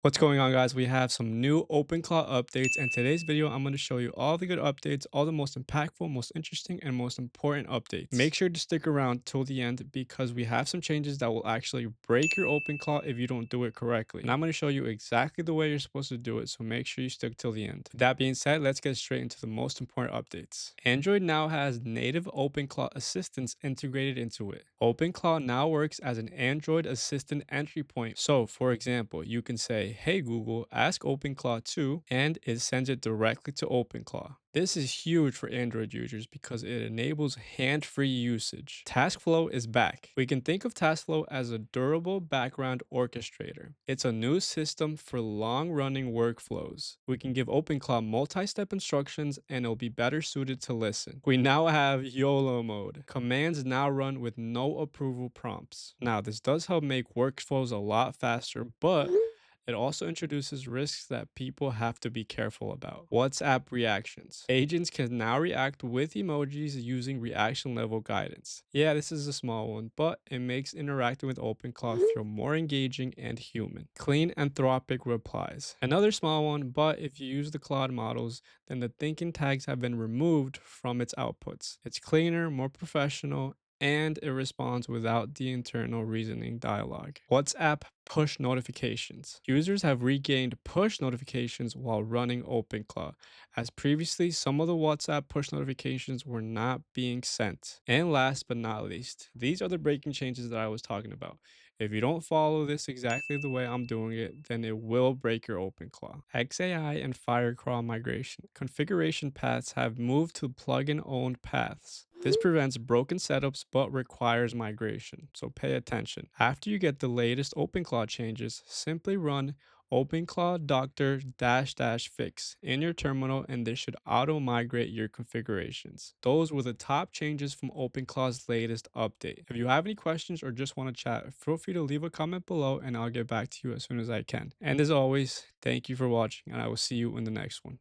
What's going on, guys? We have some new OpenClaw updates, and today's video I'm going to show you all the good updates, all the most impactful, most interesting, and most important updates. Make sure to stick around till the end because we have some changes that will actually break your OpenClaw if you don't do it correctly. And I'm going to show you exactly the way you're supposed to do it, so make sure you stick till the end. With that being said, let's get straight into the most important updates. Android now has native OpenClaw assistants integrated into it. OpenClaw now works as an Android assistant entry point. So, for example, you can say, "Hey Google, ask OpenClaw 2," and it sends it directly to OpenClaw. This is huge for Android users because it enables hand-free usage. TaskFlow is back. We can think of TaskFlow as a durable background orchestrator. It's a new system for long-running workflows. We can give OpenClaw multi-step instructions and it'll be better suited to listen. We now have YOLO mode. Commands now run with no approval prompts. Now, this does help make workflows a lot faster, but it also introduces risks that people have to be careful about. WhatsApp reactions. Agents can now react with emojis using reaction level guidance. Yeah, this is a small one, but it makes interacting with OpenClaw feel more engaging and human. Clean Anthropic replies. Another small one, but if you use the Claude models, then the thinking tags have been removed from its outputs. It's cleaner, more professional, and it responds without the internal reasoning dialogue. WhatsApp push notifications. Users have regained push notifications while running OpenClaw, as previously some of the WhatsApp push notifications were not being sent. And last but not least, these are the breaking changes that I was talking about. If you don't follow this exactly the way I'm doing it, then it will break your OpenClaw. XAI and Firecrawl migration. Configuration paths have moved to plugin owned paths. This prevents broken setups but requires migration, so pay attention. After you get the latest OpenClaw changes, simply run OpenClaw doctor dash dash fix in your terminal and this should auto migrate your configurations. Those were the top changes from OpenClaw's latest update. If you have any questions or just want to chat, feel free to leave a comment below and I'll get back to you as soon as I can. And as always, thank you for watching and I will see you in the next one.